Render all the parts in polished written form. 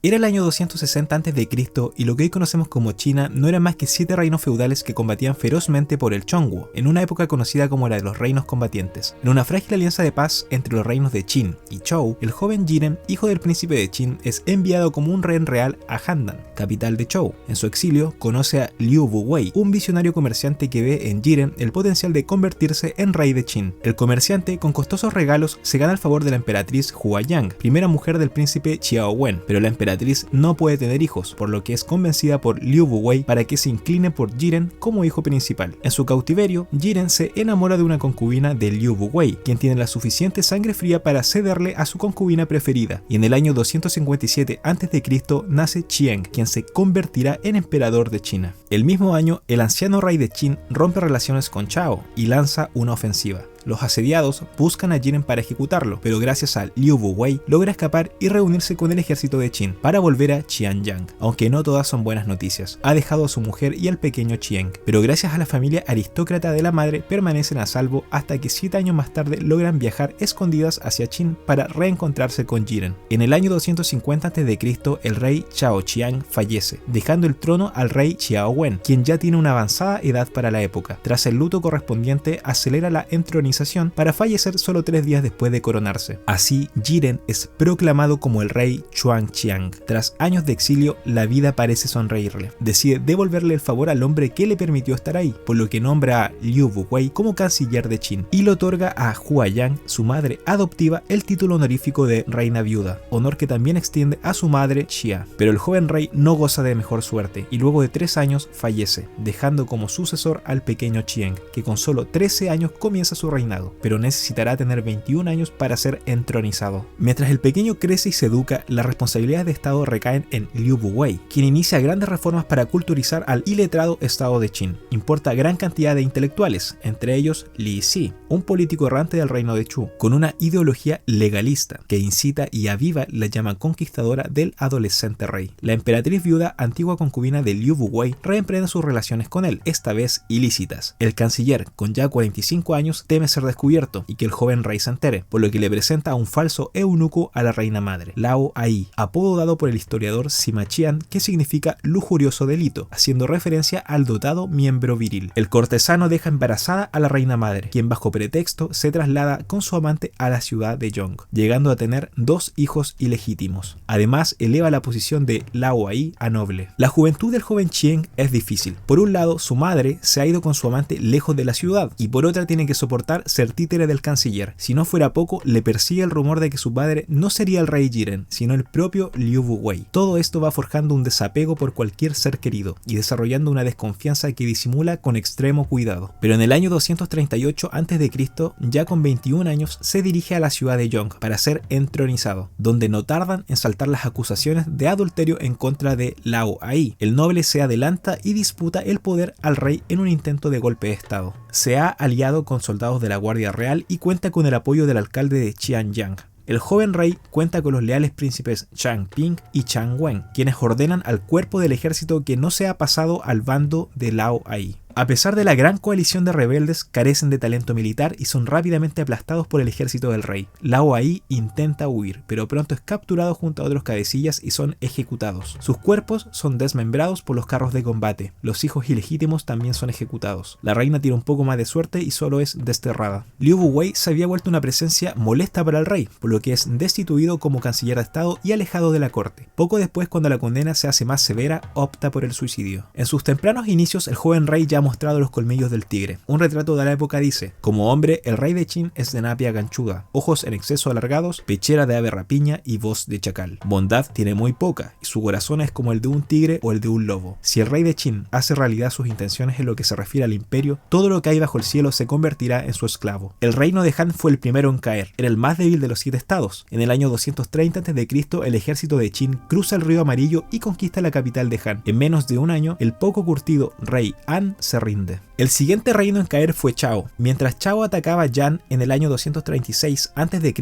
Era el año 260 a.C. y lo que hoy conocemos como China no eran más que 7 reinos feudales que combatían ferozmente por el Chongguo, en una época conocida como la de los reinos combatientes. En una frágil alianza de paz entre los reinos de Qin y Zhou, el joven Jiren, hijo del príncipe de Qin, es enviado como un rehén real a Handan, capital de Zhou. En su exilio, conoce a Liu Wuwei, un visionario comerciante que ve en Jiren el potencial de convertirse en rey de Qin. El comerciante, con costosos regalos, se gana el favor de la emperatriz Huayang, primera mujer del príncipe Xiaowen, pero la emperatriz no puede tener hijos, por lo que es convencida por Liu Wuwei para que se incline por Jiren como hijo principal. En su cautiverio, Jiren se enamora de una concubina de Liu Wuwei, quien tiene la suficiente sangre fría para cederle a su concubina preferida, y en el año 257 a.C. nace Qiang, quien se convertirá en emperador de China. El mismo año, el anciano rey de Qin rompe relaciones con Chao y lanza una ofensiva. Los asediados buscan a Jiren para ejecutarlo, pero gracias a Liu Wuwei logra escapar y reunirse con el ejército de Qin para volver a Xianyang. Aunque no todas son buenas noticias, ha dejado a su mujer y al pequeño Qiang, pero gracias a la familia aristócrata de la madre permanecen a salvo hasta que 7 años más tarde logran viajar escondidas hacia Qin para reencontrarse con Jiren. En el año 250 a.C. el rey Chao Qiang fallece, dejando el trono al rey Xiaowen, quien ya tiene una avanzada edad para la época. Tras el luto correspondiente, acelera la entronización para fallecer solo 3 días después de coronarse. Así, Jiren es proclamado como el rey Xuanqiang. Tras años de exilio, la vida parece sonreírle. Decide devolverle el favor al hombre que le permitió estar ahí, por lo que nombra a Liu Wuwei como canciller de Qin y le otorga a Huayang, su madre adoptiva, el título honorífico de reina viuda, honor que también extiende a su madre Xia. Pero el joven rey no goza de mejor suerte y luego de 3 años fallece, dejando como sucesor al pequeño Qiang, que con solo 13 años comienza su reinado, pero necesitará tener 21 años para ser entronizado. Mientras el pequeño crece y se educa, las responsabilidades de Estado recaen en Liu Wuwei, quien inicia grandes reformas para culturizar al iletrado Estado de Qin. Importa gran cantidad de intelectuales, entre ellos Li Si, un político errante del reino de Chu, con una ideología legalista que incita y aviva la llama conquistadora del adolescente rey. La emperatriz viuda, antigua concubina de Liu Wuwei, reemprende sus relaciones con él, esta vez ilícitas. El canciller, con ya 45 años, teme ser descubierto y que el joven rey se entere, por lo que le presenta a un falso eunuco a la reina madre, Lao Ai, apodo dado por el historiador Sima Qian, que significa lujurioso delito, haciendo referencia al dotado miembro viril. El cortesano deja embarazada a la reina madre, quien bajo pretexto se traslada con su amante a la ciudad de Yong, llegando a tener 2 hijos ilegítimos. Además, eleva la posición de Lao Ai a noble. La juventud del joven Qiang es difícil. Por un lado, su madre se ha ido con su amante lejos de la ciudad, y por otra tiene que soportar ser títere del canciller. Si no fuera poco, le persigue el rumor de que su padre no sería el rey Jiren, sino el propio Liu Wuwei. Todo esto va forjando un desapego por cualquier ser querido y desarrollando una desconfianza que disimula con extremo cuidado. Pero en el año 238 a.C., ya con 21 años, se dirige a la ciudad de Yong para ser entronizado, donde no tardan en saltar las acusaciones de adulterio en contra de Lao Ai. El noble se adelanta y disputa el poder al rey en un intento de golpe de estado. Se ha aliado con soldados de la Guardia Real y cuenta con el apoyo del alcalde de Xianyang. El joven rey cuenta con los leales príncipes Chang Ping y Chang Wen, quienes ordenan al cuerpo del ejército que no sea pasado al bando de Lao Ai. A pesar de la gran coalición de rebeldes, carecen de talento militar y son rápidamente aplastados por el ejército del rey. Lao Ai intenta huir, pero pronto es capturado junto a otros cabecillas y son ejecutados. Sus cuerpos son desmembrados por los carros de combate. Los hijos ilegítimos también son ejecutados. La reina tiene un poco más de suerte y solo es desterrada. Liu Wuwei se había vuelto una presencia molesta para el rey, por lo que es destituido como canciller de estado y alejado de la corte. Poco después, cuando la condena se hace más severa, opta por el suicidio. En sus tempranos inicios, el joven rey ya mostrado los colmillos del tigre. Un retrato de la época dice: como hombre, el rey de Qin es de napia ganchuda, ojos en exceso alargados, pechera de ave rapiña y voz de chacal. Bondad tiene muy poca, y su corazón es como el de un tigre o el de un lobo. Si el rey de Qin hace realidad sus intenciones en lo que se refiere al imperio, todo lo que hay bajo el cielo se convertirá en su esclavo. El reino de Han fue el primero en caer, era el más débil de los 7 estados. En el año 230 a.C., el ejército de Qin cruza el río Amarillo y conquista la capital de Han. En menos de un año, el poco curtido rey An se rinde. El siguiente reino en caer fue Chao. Mientras Chao atacaba Yan en el año 236 a.C.,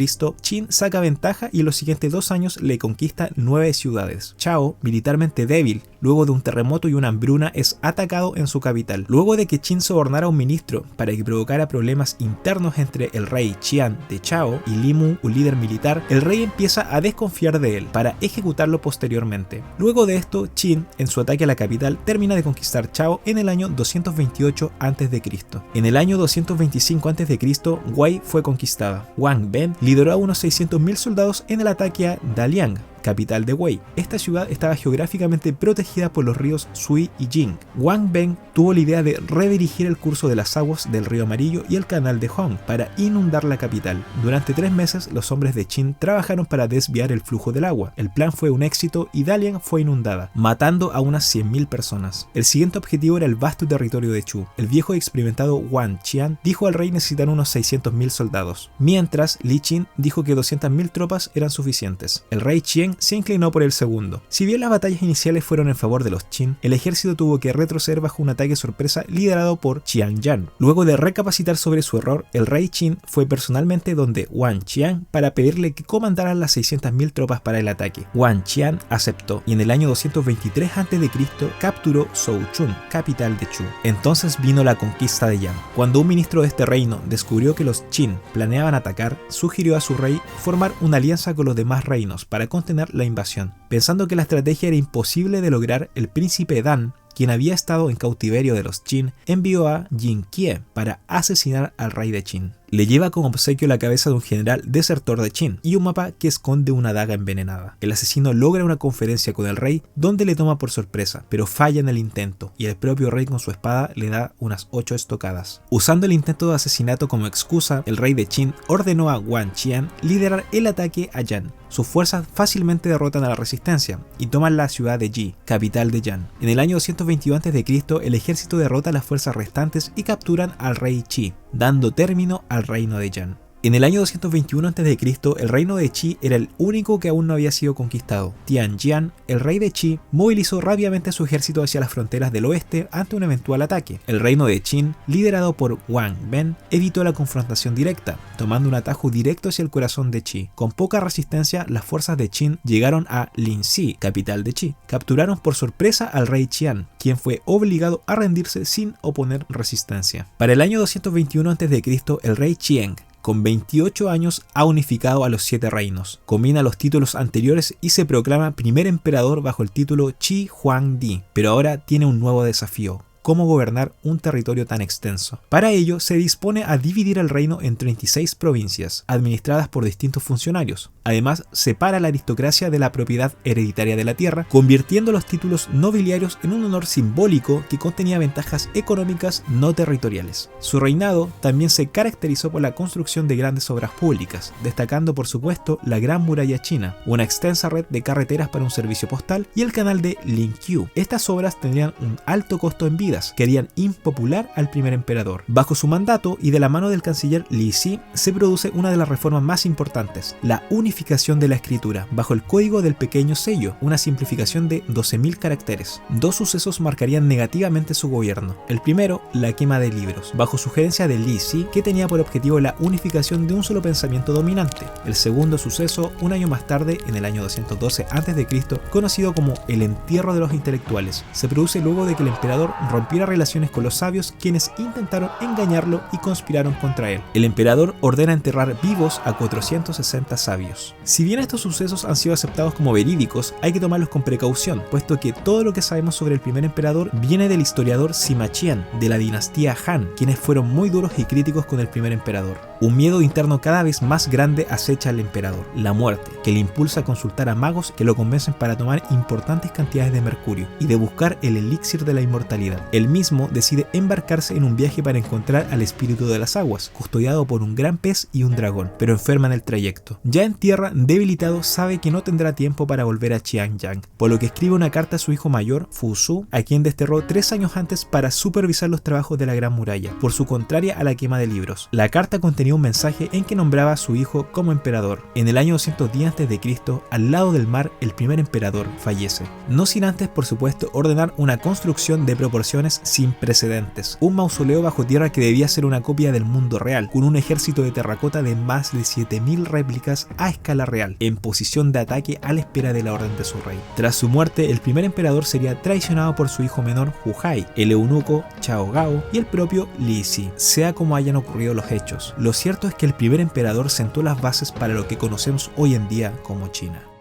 Qin saca ventaja y en los siguientes 2 años le conquista 9 ciudades. Chao, militarmente débil, luego de un terremoto y una hambruna, es atacado en su capital. Luego de que Qin sobornara a un ministro para que provocara problemas internos entre el rey Qian de Chao y Li Mu, un líder militar, el rey empieza a desconfiar de él para ejecutarlo posteriormente. Luego de esto, Qin, en su ataque a la capital, termina de conquistar Chao en el año 228 a.C. En el año 225 a.C., Wei fue conquistada. Wang Ben lideró a unos 600.000 soldados en el ataque a Daliang, capital de Wei. Esta ciudad estaba geográficamente protegida por los ríos Sui y Jing. Wang Ben tuvo la idea de redirigir el curso de las aguas del río Amarillo y el canal de Hong para inundar la capital. Durante 3 meses, los hombres de Qin trabajaron para desviar el flujo del agua. El plan fue un éxito y Dalian fue inundada, matando a unas 100.000 personas. El siguiente objetivo era el vasto territorio de Chu. El viejo y experimentado Wang Qian dijo al rey necesitar unos 600.000 soldados, mientras Li Qin dijo que 200.000 tropas eran suficientes. El rey Qian se inclinó por el segundo. Si bien las batallas iniciales fueron en favor de los Qin, el ejército tuvo que retroceder bajo un ataque sorpresa liderado por Qian Yan. Luego de recapacitar sobre su error, el rey Qin fue personalmente donde Wang Qian para pedirle que comandaran las 600.000 tropas para el ataque. Wang Qian aceptó y en el año 223 a.C. capturó Souchun, capital de Chu. Entonces vino la conquista de Yan. Cuando un ministro de este reino descubrió que los Qin planeaban atacar, sugirió a su rey formar una alianza con los demás reinos para contener la invasión. Pensando que la estrategia era imposible de lograr, el príncipe Dan, quien había estado en cautiverio de los Qin, envió a Jin Kie para asesinar al rey de Qin. Le lleva como obsequio la cabeza de un general desertor de Qin y un mapa que esconde una daga envenenada. El asesino logra una conferencia con el rey donde le toma por sorpresa, pero falla en el intento y el propio rey con su espada le da unas 8 estocadas. Usando el intento de asesinato como excusa, el rey de Qin ordenó a Wang Qian liderar el ataque a Yan. Sus fuerzas fácilmente derrotan a la resistencia y toman la ciudad de Yi, capital de Yan. En el año 221 a.C., el ejército derrota a las fuerzas restantes y capturan al rey Qi, dando término al reino de Yan. En el año 221 a.C., el reino de Qi era el único que aún no había sido conquistado. Tianjian, el rey de Qi, movilizó rápidamente su ejército hacia las fronteras del oeste ante un eventual ataque. El reino de Qin, liderado por Wang Ben, evitó la confrontación directa, tomando un atajo directo hacia el corazón de Qi. Con poca resistencia, las fuerzas de Qin llegaron a Linxi, capital de Qi. Capturaron por sorpresa al rey Qian, quien fue obligado a rendirse sin oponer resistencia. Para el año 221 a.C., el rey Qiang, con 28 años, ha unificado a los 7 reinos, combina los títulos anteriores y se proclama primer emperador bajo el título Qi Huangdi, pero ahora tiene un nuevo desafío: cómo gobernar un territorio tan extenso. Para ello, se dispone a dividir el reino en 36 provincias, administradas por distintos funcionarios. Además, separa la aristocracia de la propiedad hereditaria de la tierra, convirtiendo los títulos nobiliarios en un honor simbólico que contenía ventajas económicas no territoriales. Su reinado también se caracterizó por la construcción de grandes obras públicas, destacando por supuesto la Gran Muralla China, una extensa red de carreteras para un servicio postal y el canal de Linqiu. Estas obras tendrían un alto costo en vida, que harían impopular al primer emperador. Bajo su mandato y de la mano del canciller Li Si, se produce una de las reformas más importantes: la unificación de la escritura, bajo el código del pequeño sello, una simplificación de 12.000 caracteres. 2 sucesos marcarían negativamente su gobierno. El primero, la quema de libros, bajo sugerencia de Li Si, que tenía por objetivo la unificación de un solo pensamiento dominante. El segundo suceso, un año más tarde, en el año 212 a.C., conocido como el entierro de los intelectuales, se produce luego de que el emperador rompiera relaciones con los sabios, quienes intentaron engañarlo y conspiraron contra él. El emperador ordena enterrar vivos a 460 sabios. Si bien estos sucesos han sido aceptados como verídicos, hay que tomarlos con precaución, puesto que todo lo que sabemos sobre el primer emperador viene del historiador Sima Qian, de la dinastía Han, quienes fueron muy duros y críticos con el primer emperador. Un miedo interno cada vez más grande acecha al emperador: la muerte, que le impulsa a consultar a magos que lo convencen para tomar importantes cantidades de mercurio y de buscar el elixir de la inmortalidad. Él mismo decide embarcarse en un viaje para encontrar al espíritu de las aguas, custodiado por un gran pez y un dragón, pero enferma en el trayecto. Ya en tierra, debilitado, sabe que no tendrá tiempo para volver a Xiangyang, por lo que escribe una carta a su hijo mayor, Fu Su, a quien desterró 3 años antes para supervisar los trabajos de la Gran Muralla, por su contraria a la quema de libros. La carta contenía un mensaje en que nombraba a su hijo como emperador. En el año 210 a.C., al lado del mar, el primer emperador fallece, no sin antes, por supuesto, ordenar una construcción de proporciones construcciones sin precedentes. Un mausoleo bajo tierra que debía ser una copia del mundo real, con un ejército de terracota de más de 7000 réplicas a escala real, en posición de ataque a la espera de la orden de su rey. Tras su muerte, el primer emperador sería traicionado por su hijo menor Hu-Hai, el eunuco Chao Gao y el propio Li Si. Sea como hayan ocurrido los hechos, lo cierto es que el primer emperador sentó las bases para lo que conocemos hoy en día como China.